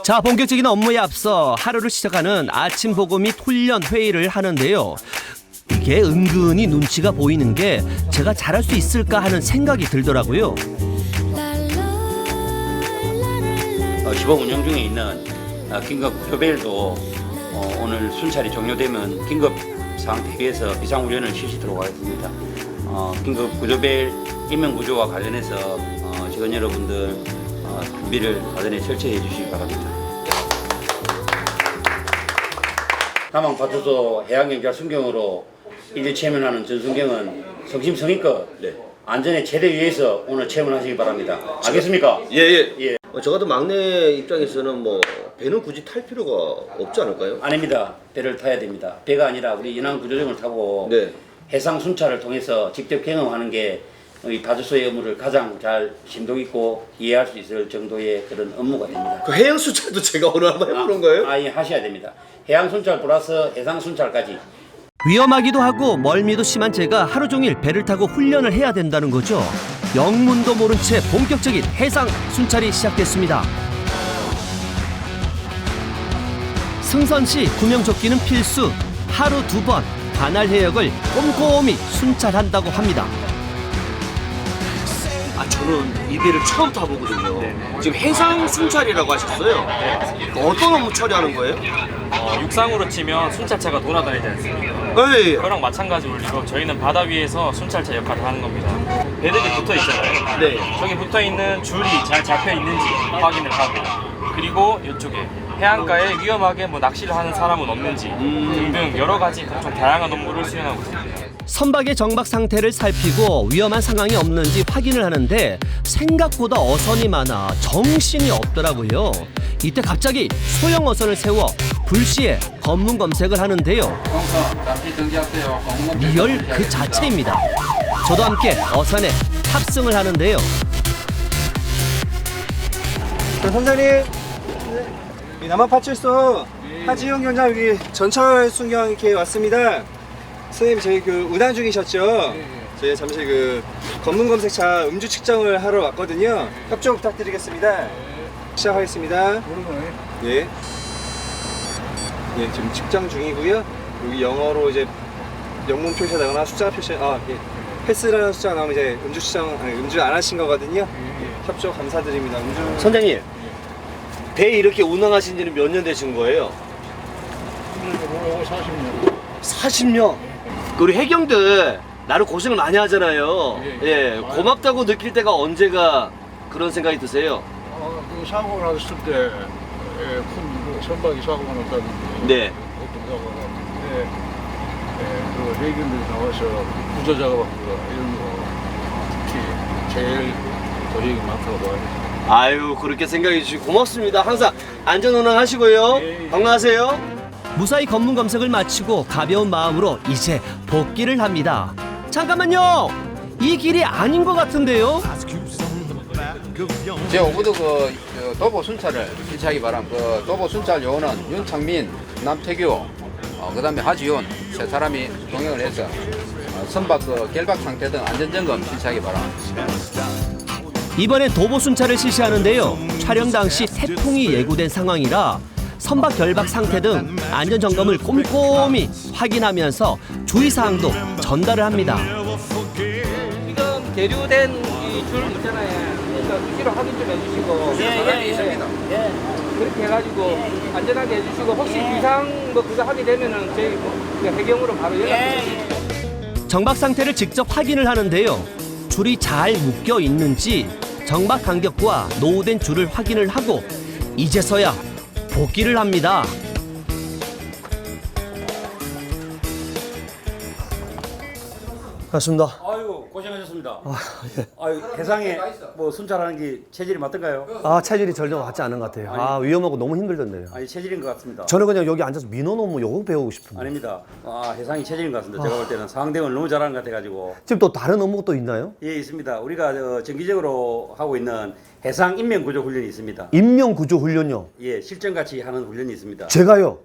자, 본격적인 업무에 앞서 하루를 시작하는 아침 보고 및 훈련 회의를 하는데요. 이게 은근히 눈치가 보이는 게 제가 잘할 수 있을까 하는 생각이 들더라고요. 시범 운영 중에 있는 긴급 교배일도 오늘 순찰이 종료되면 긴급 상황 대비해서 비상훈련을 실시하도록 하겠습니다. 긴급 구조배일 인명 구조와 관련해서 직원 여러분들 준비를 사전에 철저히 해주시기 바랍니다. 남한파출소 해양경찰 순경으로 일일 체면하는 전순경은 성심성의껏 안전에 최대 위해서 오늘 체험하시기 바랍니다. 알겠습니까? 예. 저 같은 막내 입장에서는 뭐 배는 굳이 탈 필요가 없지 않을까요? 아닙니다. 배를 타야 됩니다. 배가 아니라 우리 연안 구조정을 타고 해상 순찰을 통해서 직접 경험하는 게 이 파출소의 업무를 가장 잘 심도 있고 이해할 수 있을 정도의 그런 업무가 됩니다. 그 해양 순찰도 제가 오늘 한번 해보는 거예요? 예, 하셔야 됩니다. 해양 순찰 플러스 해상 순찰까지. 위험하기도 하고 멀미도 심한 제가 하루 종일 배를 타고 훈련을 해야 된다는 거죠. 영문도 모른 채 본격적인 해상 순찰이 시작됐습니다. 승선 시 구명조끼는 필수. 하루 2번 관할 해역을 꼼꼼히 순찰한다고 합니다. 아, 저는 이 배를 처음 타보거든요. 지금 해상 순찰이라고 하셨어요? 어떤 업무 처리하는 거예요? 육상으로 치면 순찰차가 돌아다니지 않습니까? 네. 그거랑 마찬가지로 저희는 바다 위에서 순찰차 역할을 하는 겁니다. 배들이 붙어 있잖아요. 네. 저기 붙어 있는 줄이 잘 잡혀 있는지 확인을 하고, 그리고 이쪽에 해안가에 위험하게 낚시를 하는 사람은 없는지 등등 여러 가지 각종 다양한 업무를 수행하고 있습니다. 선박의 정박 상태를 살피고 위험한 상황이 없는지 확인을 하는데 생각보다 어선이 많아 정신이 없더라고요. 이때 갑자기 소형 어선을 세워 불시에 검문 검색을 하는데요. 리얼 그 자체입니다. 저도 함께 어선에 탑승을 하는데요. 선장님, 남한파출소 하지용 경장 여기 전철 순경 이렇게 왔습니다. 선생님 저희 그 운항 중이셨죠? 저희 잠시 그 검문 검색차 음주 측정을 하러 왔거든요. 협조 부탁드리겠습니다. 시작하겠습니다. 예. 예, 지금 측정 중이고요. 여기 영어로 이제 영문 표시하거나 숫자 예. 패스라는 숫자가 나오면 이제 음주 측정 음주 안 하신 거거든요. 예, 협조 감사드립니다. 음주 선장님, 배 이렇게 운항하신 지는 몇 년 되신 거예요? 40년. 40년? 우리 해경들 나름 고생을 많이 하잖아요. 예, 고맙다고 느낄 때가 언제가 그런 생각이 드세요? 그 사고 났을 때, 큰 선박이 사고가 났다든지. 네. 어떤 사고가 났는데, 그 해경들이 나와서 구조 작업하고 이런 거 특히 제일 고생이 많다고 봐요. 아유, 그렇게 생각해 주시고 고맙습니다. 항상 안전 운항하시고요. 건강하세요. 무사히 검문 검색을 마치고 가벼운 마음으로 이제 복귀를 합니다. 잠깐만요. 이 길이 아닌 것 같은데요. 제 오구도 그 도보 순찰을 실시하기 바람. 그 도보 순찰 요원은 윤창민, 남태규, 그다음에 하지윤 세 사람이 동행을 해서 선박 그 결박 상태 등 안전 점검 실시하기 바람. 이번엔 도보 순찰을 실시하는데요. 촬영 당시 태풍이 예고된 상황이라 선박 결박 상태 등 안전 점검을 꼼꼼히 확인하면서 주의사항도 전달을 합니다. 지금 계류된 이 줄 있잖아요. 그러니까 수시로 확인 좀 해주시고. 그렇게 해가지고 안전하게 해주시고 혹시 비상 뭐 그거 하게 되면은 저희 해경으로 바로 연락 주시고. 정박 상태를 직접 확인을 하는데요. 줄이 잘 묶여 있는지 정박 간격과 노후된 줄을 확인을 하고 이제서야 복귀를 합니다. 반갑습니다. 아유 고생하셨습니다. 예. 아유 해상에 뭐 순찰하는 게 체질이 맞던가요? 아, 체질이 전혀 맞지 않은 것 같아요. 아, 위험하고 너무 힘들던데요. 아니 체질인 것 같습니다. 저는 그냥 여기 앉아서 민원 업무 요거 배우고 싶은데. 아닙니다. 아 해상이 체질인 것 같습니다. 제가 볼 때는 상대응을 너무 잘하는 것 같아가지고. 지금 또 다른 업무 또 있나요? 예 있습니다. 우리가 정기적으로 하고 있는 해상 인명 구조 훈련이 있습니다. 인명 구조 훈련요. 예 실전같이 하는 훈련이 있습니다. 제가요.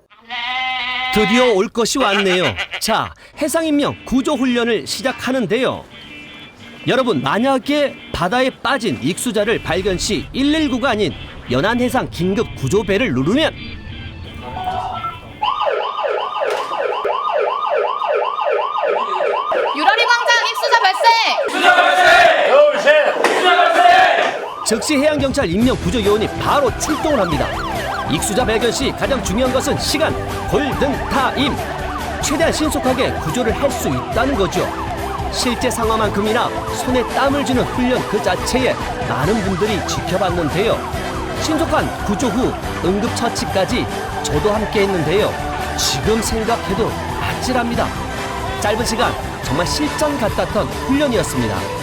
드디어 올 것이 왔네요. 자, 해상인명 구조훈련을 시작하는데요. 여러분, 만약에 바다에 빠진 익수자를 발견 시 119가 아닌 연안해상 긴급 구조배를 누르면 유라리 광장 익수자 발생! 익수자 발생! 둘, 셋! 익수자 발생! 즉시 해양경찰 인명구조요원이 바로 출동을 합니다. 익수자 발견 시 가장 중요한 것은 시간, 골든타임. 최대한 신속하게 구조를 할 수 있다는 거죠. 실제 상황만큼이나 손에 땀을 주는 훈련 그 자체에 많은 분들이 지켜봤는데요. 신속한 구조 후 응급처치까지 저도 함께 했는데요. 지금 생각해도 아찔합니다. 짧은 시간 정말 실전 같았던 훈련이었습니다.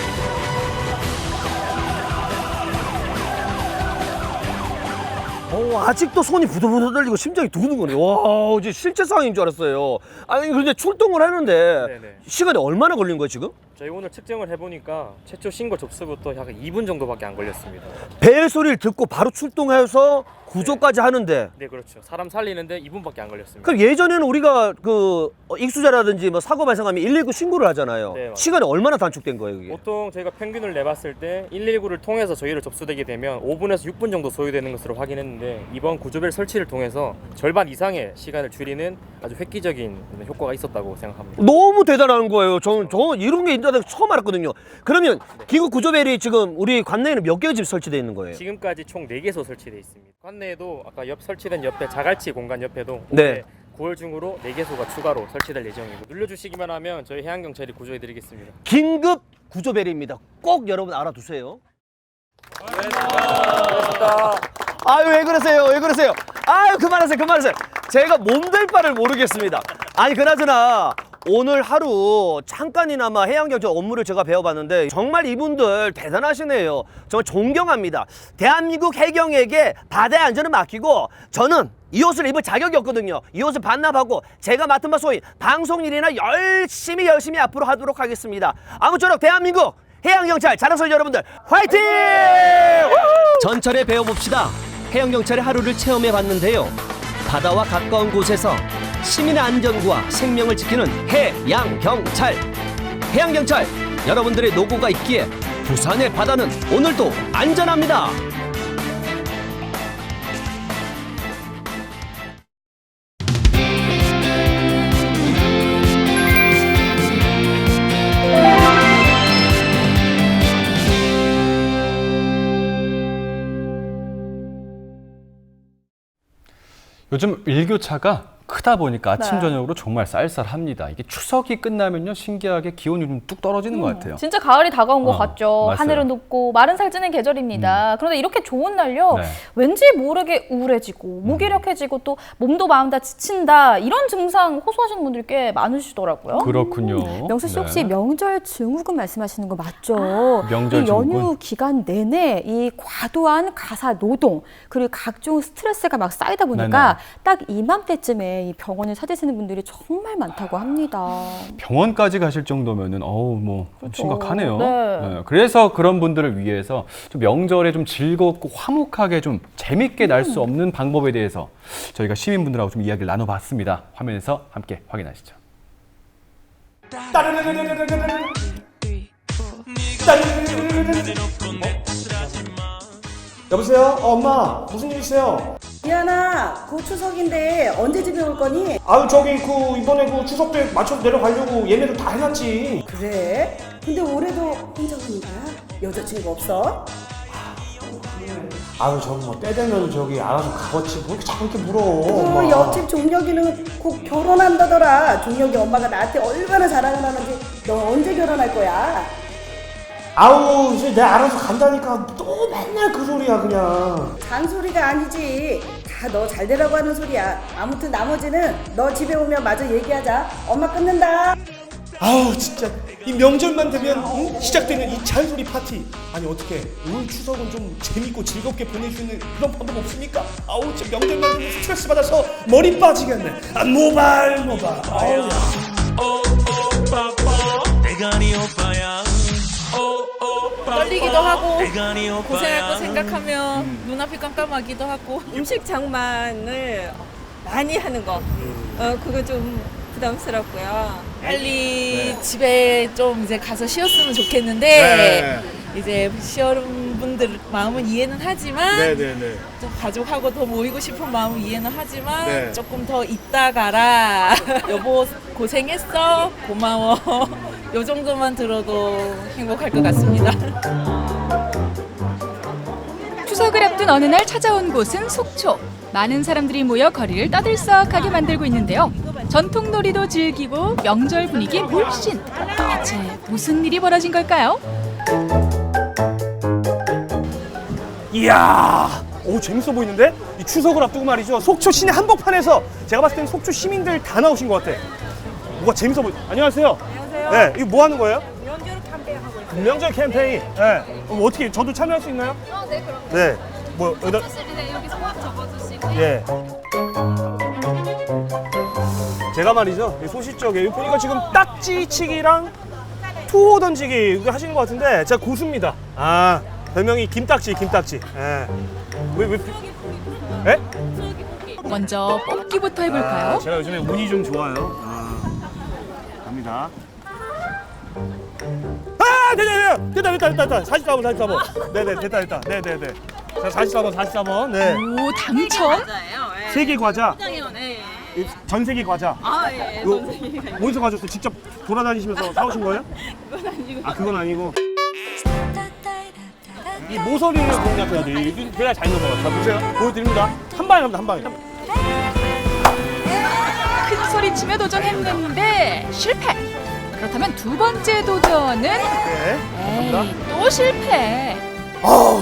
아직도 손이 부들부들 떨리고 심장이 두근두근해요. 와, 이제 실제 상황인 줄 알았어요. 아니, 근데 출동을 하는데 시간이 얼마나 걸린 거예요, 지금? 저희 오늘 측정을 해보니까 최초 신고 접수부터 약 2분 정도밖에 안 걸렸습니다. 벨 소리를 듣고 바로 출동해서 구조까지 하는데. 네, 그렇죠. 사람 살리는데 2분밖에 안 걸렸습니다. 그럼 예전에는 우리가 그 익수자라든지 뭐 사고 발생하면 119 신고를 하잖아요. 네, 맞아요. 시간이 얼마나 단축된 거예요, 이게? 보통 저희가 평균을 내봤을 때 119를 통해서 저희를 접수되게 되면 5분에서 6분 정도 소요되는 것으로 확인했는데 이번 구조벨 설치를 통해서 절반 이상의 시간을 줄이는 아주 획기적인 효과가 있었다고 생각합니다. 너무 대단한 거예요. 저는 이런 게 있다는 처음 알았거든요. 그러면 기구 구조벨이 지금 우리 관내에는 몇 개의 집 설치되어 있는 거예요? 지금까지 총 4개소 설치되어 있습니다. 관내에도 아까 설치된 옆에 자갈치 공간 옆에도 네. 9월 중으로 4개소가 추가로 설치될 예정이고 눌러주시기만 하면 저희 해양경찰이 구조해드리겠습니다. 긴급 구조벨입니다. 꼭 여러분 알아두세요. 아유, 왜 그러세요? 왜 그러세요? 아유, 그만하세요. 제가 몸될 바를 모르겠습니다. 아니, 그나저나 오늘 하루 잠깐이나마 해양경찰 업무를 제가 배워봤는데 정말 이분들 대단하시네요. 정말 존경합니다. 대한민국 해경에게 바다의 안전을 맡기고 저는 이 옷을 입을 자격이 없거든요. 이 옷을 반납하고 제가 맡은 바 소인 방송 일이나 열심히 앞으로 하도록 하겠습니다. 아무쪼록 대한민국 해양경찰 자랑스러운 여러분들 화이팅! 전철에 배워봅시다. 해양경찰의 하루를 체험해봤는데요. 바다와 가까운 곳에서 시민의 안전과 생명을 지키는 해양경찰. 해양경찰, 여러분들의 노고가 있기에 부산의 바다는 오늘도 안전합니다. 요즘 일교차가 크다 보니까 아침 네. 저녁으로 정말 쌀쌀합니다. 이게 추석이 끝나면요 신기하게 기온이 좀 뚝 떨어지는 것 같아요. 진짜 가을이 다가온 것 같죠. 맞아요. 하늘은 높고 마른 살찌는 계절입니다. 그런데 이렇게 좋은 날요. 네. 왠지 모르게 우울해지고 무기력해지고 또 몸도 마음 다 지친다. 이런 증상 호소하시는 분들이 꽤 많으시더라고요. 그렇군요. 명수 씨 혹시 네. 명절 증후군 말씀하시는 거 맞죠? 명절 이 연휴 증후군? 기간 내내 이 과도한 가사 노동 그리고 각종 스트레스가 막 쌓이다 보니까 딱 이맘때쯤에 이 병원을 찾으시는 분들이 정말 많다고 합니다. 병원까지 가실 정도면은 뭐 심각하네요. 네. 그래서 그런 분들을 위해서 좀 명절에 좀 즐겁고 화목하게 좀 재밌게 날 수 없는 방법에 대해서 저희가 시민분들하고 좀 이야기를 나눠봤습니다. 화면에서 함께 확인하시죠. 여보세요? 엄마 무슨 일 있어요? 미안아, 곧 추석인데 언제 집에 올 거니? 아유 저기 이번에 추석 때 맞춰서 내려가려고 예매도 다 해놨지. 그래? 근데 올해도 혼자 오는 거야? 여자친구 없어? 아유 저기 때 되면 알아서 가겠지 뭐 이렇게 자꾸 이렇게 물어. 그 옆집 종혁이는 곧 결혼한다더라. 종혁이 엄마가 나한테 얼마나 자랑을 하는지 너 언제 결혼할 거야? 아우 이제 내가 알아서 간다니까 또 맨날 그 소리야 그냥. 잔소리가 아니지. 다 너 잘 되라고 하는 소리야. 아무튼 나머지는 너 집에 오면 마저 얘기하자. 엄마 끊는다. 아우 진짜 이 명절만 되면 시작되는 이 잔소리 파티. 아니 어떻게 올 추석은 좀 재밌고 즐겁게 보낼 수 있는 그런 방법 없습니까? 아우 진짜 명절만 되면 스트레스 받아서 머리 빠지겠네. 아 모발. 아우. 떨리기도 하고 고생할 거 생각하면 눈앞이 깜깜하기도 하고 음식 장만을 많이 하는 거 그거 좀 부담스럽고요. 빨리 집에 좀 이제 가서 쉬었으면 좋겠는데 이제 쉬어온 분들 마음은 이해는 하지만 좀 가족하고 더 모이고 싶은 마음은 이해는 하지만 조금 더 있다 가라. 여보 고생했어 고마워. 요 정도만 들어도 행복할 것 같습니다. 추석을 앞둔 어느 날 찾아온 곳은 속초. 많은 사람들이 모여 거리를 떠들썩하게 만들고 있는데요. 전통놀이도 즐기고 명절 분위기 물씬. 대체 무슨 일이 벌어진 걸까요? 이야, 오 재밌어 보이는데? 이 추석을 앞두고 말이죠. 속초 시내 한복판에서 제가 봤을 때는 속초 시민들 다 나오신 것 같아. 뭐가 재밌어 보이. 안녕하세요. 안녕하세요. 네, 이거 뭐 하는 거예요? 명절 캠페인 하고 있어요. 명절 캠페인. 네. 어떻게 저도 참여할 수 있나요? 네, 그럼. 네. 뭐 여기다. 여기 소감 적어주시고. 예. 제가 말이죠. 이 소시적에 보니까 지금 딱지치기랑 투호 던지기 이거 하시는 것 같은데 제가 고수입니다. 아, 별명이 김딱지. 예. 왜? 예? 먼저 뽑기부터 해볼까요? 아, 제가 요즘에 운이 좀 좋아요. 갑니다. 아, 됐다. 44번. 네네, 됐다. 네네네. 자, 44번. 네. 오, 당첨? 세계 과자. 네. 전세계 과자. 예, 이거 전세계 과자. 어디서 가셨어요? 직접 돌아다니시면서 사오신 거예요? 그건 아니고. 아, 그건 아니고. 이 모서리를 공략해야 돼. 이게 그래야 잘 넘어가. 자, 보세요. 보여드립니다. 한 방에 갑니다, 한 방에. 큰 소리 치며 도전했는데 실패. 그렇다면 두 번째 도전은 에이, 또 실패.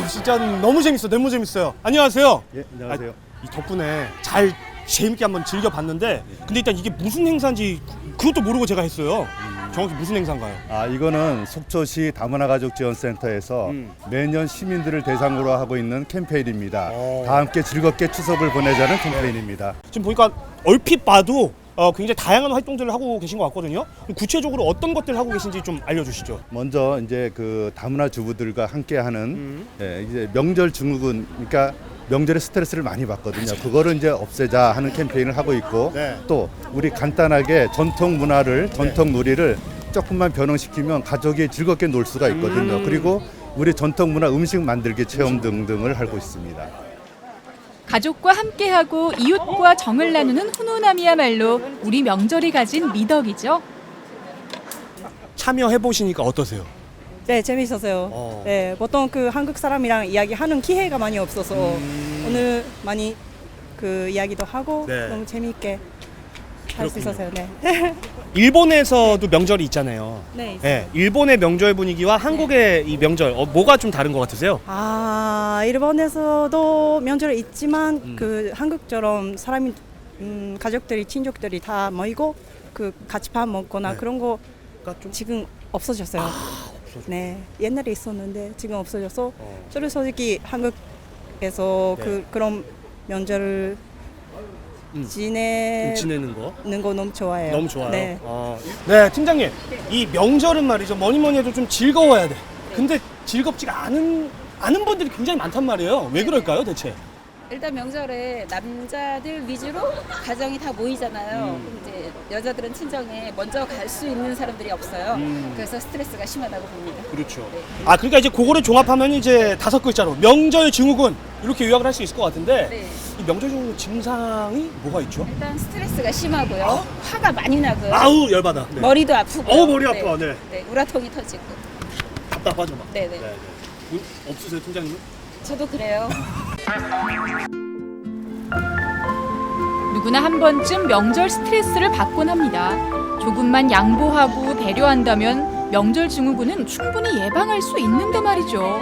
진짜 너무 재밌어요. 안녕하세요. 예, 안녕하세요. 이 덕분에 잘 재밌게 한번 즐겨봤는데 근데 일단 이게 무슨 행사인지 그것도 모르고 제가 했어요. 정확히 무슨 행사인가요? 아, 이거는 속초시 다문화가족지원센터에서 매년 시민들을 대상으로 하고 있는 캠페인입니다. 다 함께 즐겁게 추석을 보내자는 캠페인입니다. 지금 보니까 얼핏 봐도 굉장히 다양한 활동들을 하고 계신 것 같거든요. 구체적으로 어떤 것들을 하고 계신지 좀 알려주시죠. 먼저 이제 그 다문화 주부들과 함께하는 이제 명절 증후군, 그러니까 명절에 스트레스를 많이 받거든요. 그거를 이제 없애자 하는 캠페인을 하고 있고 또 우리 간단하게 전통 문화를 전통 놀이를 조금만 변형시키면 가족이 즐겁게 놀 수가 있거든요. 그리고 우리 전통 문화 음식 만들기 체험 등등을 하고 있습니다. 가족과 함께하고 이웃과 정을 나누는 훈훈함이야말로 우리 명절이 가진 미덕이죠. 참여해보시니까 어떠세요? 네, 재밌었어요. 네, 보통 그 한국 사람이랑 이야기하는 기회가 많이 없어서 오늘 많이 그 이야기도 하고 너무 재미있게 할 수 있었어요. 네. 일본에서도 명절이 있잖아요. 네, 있어요. 네, 일본의 명절 분위기와 한국의 이 명절 뭐가 좀 다른 것 같으세요? 아, 일본에서도 명절이 있지만 그 한국처럼 사람이 가족들이 친족들이 다 모이고 그 같이 밥 먹거나 그런 거 지금 없어졌어요. 네, 옛날에 있었는데 지금 없어져서 저는 솔직히 한국에서 그런 명절을 지내는 거 너무 좋아해요. 너무 좋아요. 네. 네, 팀장님. 이 명절은 말이죠. 뭐니 해도 좀 즐거워야 돼. 근데 즐겁지가 않은 분들이 굉장히 많단 말이에요. 왜 그럴까요, 대체? 일단 명절에 남자들 위주로 가정이 다 모이잖아요. 그럼 이제 여자들은 친정에 먼저 갈 수 있는 사람들이 없어요. 그래서 스트레스가 심하다고 봅니다. 그렇죠. 아, 그러니까 이제 그거를 종합하면 이제 5글자로 명절 증후군 이렇게 요약을 할 수 있을 것 같은데 이 명절 증후군 증상이 뭐가 있죠? 일단 스트레스가 심하고요. 화가 많이 나고요. 아우, 열받아. 네. 머리도 아프고. 머리 아파. 네. 우라통이 터지고. 답답하죠, 막. 네네. 없으세요, 팀장님? 저도 그래요. 누구나 한 번쯤 명절 스트레스를 받곤 합니다. 조금만 양보하고 배려한다면 명절 증후군은 충분히 예방할 수 있는데 말이죠.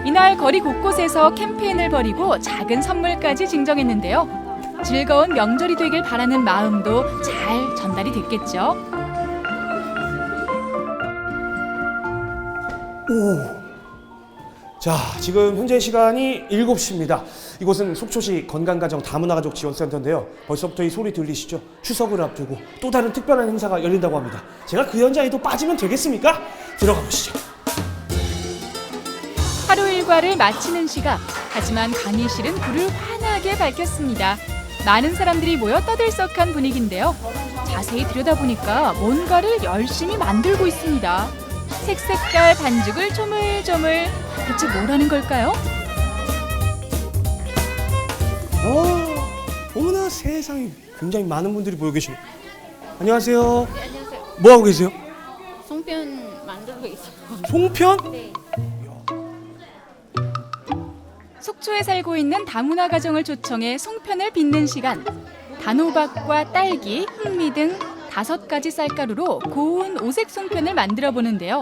이날 거리 곳곳에서 캠페인을 벌이고 작은 선물까지 증정했는데요. 즐거운 명절이 되길 바라는 마음도 잘 전달이 됐겠죠. 자, 지금 현재 시간이 7시입니다. 이곳은 속초시 건강가정 다문화가족 지원센터인데요. 벌써부터 이 소리 들리시죠? 추석을 앞두고 또 다른 특별한 행사가 열린다고 합니다. 제가 그 현장에도 빠지면 되겠습니까? 들어가 보시죠. 하루 일과를 마치는 시각. 하지만 강의실은 불을 환하게 밝혔습니다. 많은 사람들이 모여 떠들썩한 분위기인데요. 자세히 들여다보니까 뭔가를 열심히 만들고 있습니다. 색색깔 반죽을 조물조물. 대체 뭐라는 걸까요? 어머나 세상에, 굉장히 많은 분들이 모여 계시네요. 안녕하세요. 네, 안녕하세요. 뭐 하고 계세요? 송편 만들고 있어요. 송편? 네. 속초에 살고 있는 다문화 가정을 초청해 송편을 빚는 시간. 단호박과 딸기, 흑미 등 5가지 쌀가루로 고운 오색 송편을 만들어 보는데요.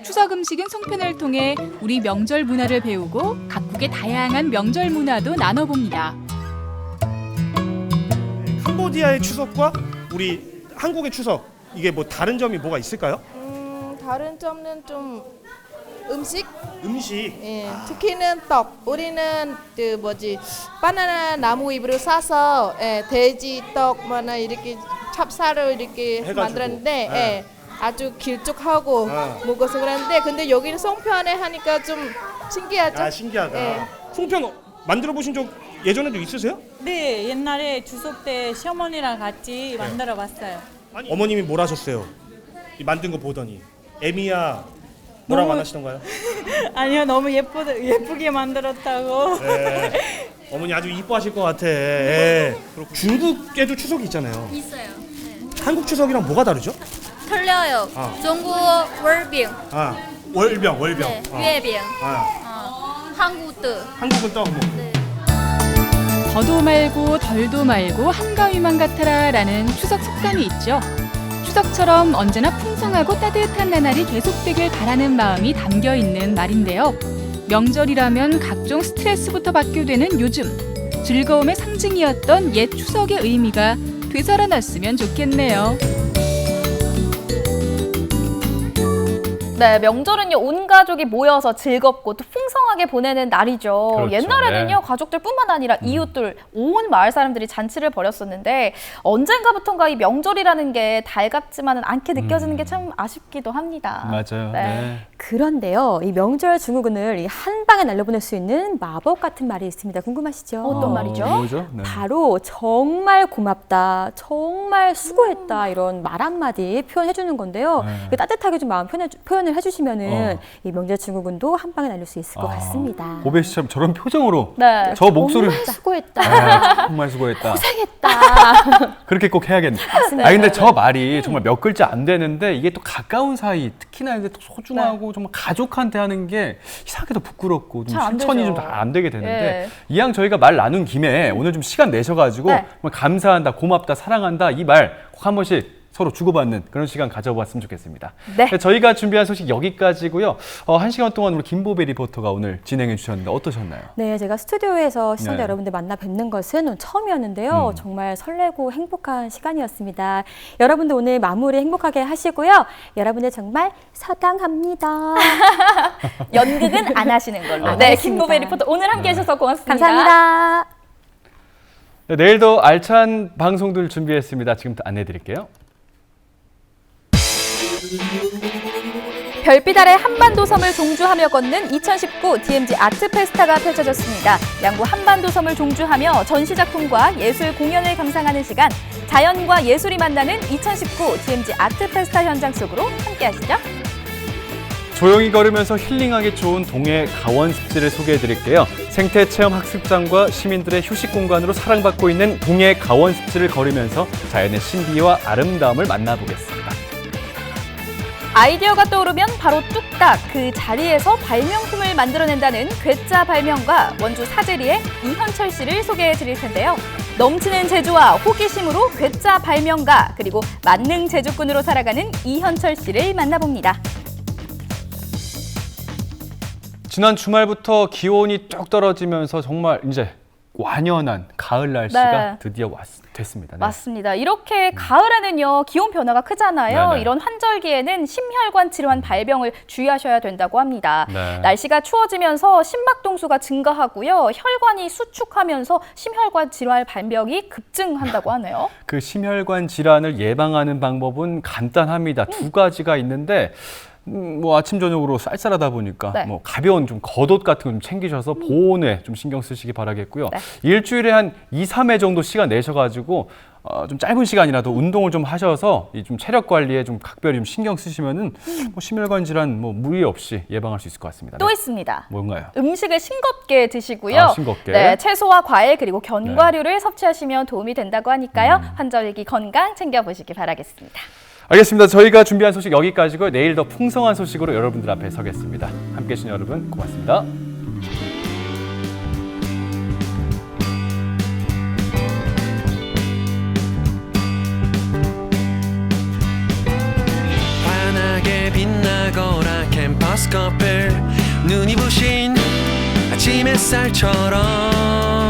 추석 음식인 송편을 통해 우리 명절 문화를 배우고 각국의 다양한 명절 문화도 나눠봅니다. 캄보디아의 추석과 우리 한국의 추석, 이게 뭐 다른 점이 뭐가 있을까요? 다른 점은 좀 음식? 음식? 특히는 떡. 우리는 그 바나나 나무 잎으로 싸서 돼지 떡 이렇게 찹쌀을 이렇게 해가지고. 만들었는데 아주 길쭉하고 먹어서 그랬는데 근데 여기는 송편에 하니까 좀 신기하죠? 아 신기하다. 네. 송편 만들어 보신 적 예전에도 있으세요? 네, 옛날에 추석 때 시어머니랑 같이 만들어 봤어요. 어머님이 뭘 하셨어요? 이 만든 거 보더니 애미야 뭐라고 안 하시던가요? 아니요, 너무 예쁘게 만들었다고. 네. 어머니 아주 이뻐하실 것 같아. 예. 중국에도 추석이 있잖아요. 있어요. 한국 추석이랑 뭐가 다르죠? 틀려요. 중국 월병. 아 월병. 네,月饼. 한국은 떡. 더도 말고 덜도 말고 한가위만 같아라라는 추석 속담이 있죠. 추석처럼 언제나 풍성하고 따뜻한 나날이 계속되길 바라는 마음이 담겨 있는 말인데요. 명절이라면 각종 스트레스부터 받게 되는 요즘, 즐거움의 상징이었던 옛 추석의 의미가 되살아났으면 좋겠네요. 네, 명절은요 온 가족이 모여서 즐겁고 또 풍성하게 보내는 날이죠. 그렇죠. 옛날에는요 네. 가족들뿐만 아니라 이웃들, 온 마을 사람들이 잔치를 벌였었는데 언젠가부턴가 이 명절이라는 게 달갑지만은 않게 느껴지는 게 참 아쉽기도 합니다. 맞아요. 네. 네. 그런데요, 이 명절 증후군을 이 한 방에 날려보낼 수 있는 마법 같은 말이 있습니다. 궁금하시죠? 어떤 말이죠? 뭐죠? 네. 바로 정말 고맙다, 정말 수고했다 이런 말 한마디 표현해주는 건데요. 네. 따뜻하게 좀 마음 표현을 해주시면은 이 명절 증후군도 한 방에 날릴 수 있을 것 같습니다. 보배 씨처럼 저런 표정으로 네. 저 목소리 정말 수고했다. 정말 수고했다. 고생했다. 그렇게 꼭 해야겠네. 맞습니다. 아 근데 저 말이 정말 몇 글자 안 되는데 이게 또 가까운 사이, 특히나 이제 또 소중하고 정말 가족한테 하는 게 이상하게 더 부끄럽고 좀 잘안 실천이 되죠. 좀 안 되게 되는데 예. 이왕 저희가 말 나눈 김에 오늘 좀 시간 내셔가지고 네. 정말 감사한다, 고맙다, 사랑한다 이 말 꼭 한 번씩 서로 주고받는 그런 시간 가져봤으면 좋겠습니다. 네. 저희가 준비한 소식 여기까지고요. 1시간 동안 우리 김보배 리포터가 오늘 진행해 주셨는데 어떠셨나요? 네, 제가 스튜디오에서 시청자 네. 여러분들 만나 뵙는 것은 처음이었는데요. 정말 설레고 행복한 시간이었습니다. 여러분들 오늘 마무리 행복하게 하시고요. 여러분들 정말 사랑합니다. 연극은 안 하시는 걸로. 네, 김보배 리포터 오늘 함께 해주셔서 고맙습니다. 감사합니다. 네, 내일도 알찬 방송들 준비했습니다. 지금부터 안내해 드릴게요. 별빛 아래 한반도 섬을 종주하며 걷는 2019 DMZ 아트 페스타가 펼쳐졌습니다. 양구 한반도 섬을 종주하며 전시작품과 예술 공연을 감상하는 시간, 자연과 예술이 만나는 2019 DMZ 아트 페스타 현장 속으로 함께 하시죠. 조용히 걸으면서 힐링하기 좋은 동해 강원 습지를 소개해 드릴게요. 생태 체험 학습장과 시민들의 휴식 공간으로 사랑받고 있는 동해 강원 습지를 걸으면서 자연의 신비와 아름다움을 만나보겠습니다. 아이디어가 떠오르면 바로 뚝딱 그 자리에서 발명품을 만들어낸다는 괴짜 발명가 원주 사제리의 이현철 씨를 소개해 드릴 텐데요. 넘치는 재주와 호기심으로 괴짜 발명가 그리고 만능 제주꾼으로 살아가는 이현철 씨를 만나봅니다. 지난 주말부터 기온이 뚝 떨어지면서 정말 이제 완연한 가을 날씨가 네. 드디어 됐습니다. 네. 맞습니다. 이렇게 가을에는요 기온 변화가 크잖아요. 네네. 이런 환절기에는 심혈관 질환 발병을 주의하셔야 된다고 합니다. 네. 날씨가 추워지면서 심막동수가 증가하고요. 혈관이 수축하면서 심혈관 질환 발병이 급증한다고 하네요. 그 심혈관 질환을 예방하는 방법은 간단합니다. 두 가지가 있는데 뭐 아침 저녁으로 쌀쌀하다 보니까 네. 뭐 가벼운 좀 겉옷 같은 거 좀 챙기셔서 보온에 좀 신경 쓰시기 바라겠고요. 네. 일주일에 한 2, 3회 정도 시간 내셔가지고 좀 짧은 시간이라도 운동을 좀 하셔서 이 좀 체력 관리에 좀 각별히 좀 신경 쓰시면은 뭐 심혈관 질환 뭐 무리 없이 예방할 수 있을 것 같습니다. 또 네. 있습니다. 뭔가요? 음식을 싱겁게 드시고요. 아, 싱겁게. 네, 채소와 과일 그리고 견과류를 섭취하시면 도움이 된다고 하니까요. 환절기 건강 챙겨보시기 바라겠습니다. 알겠습니다. 저희가 준비한 소식 여기까지고요. 내일 더 풍성한 소식으로 여러분들 앞에 서겠습니다. 함께해 주신 여러분 고맙습니다. 환하게 빛나거라 캠퍼스 커플 눈이 부신 아침 햇살처럼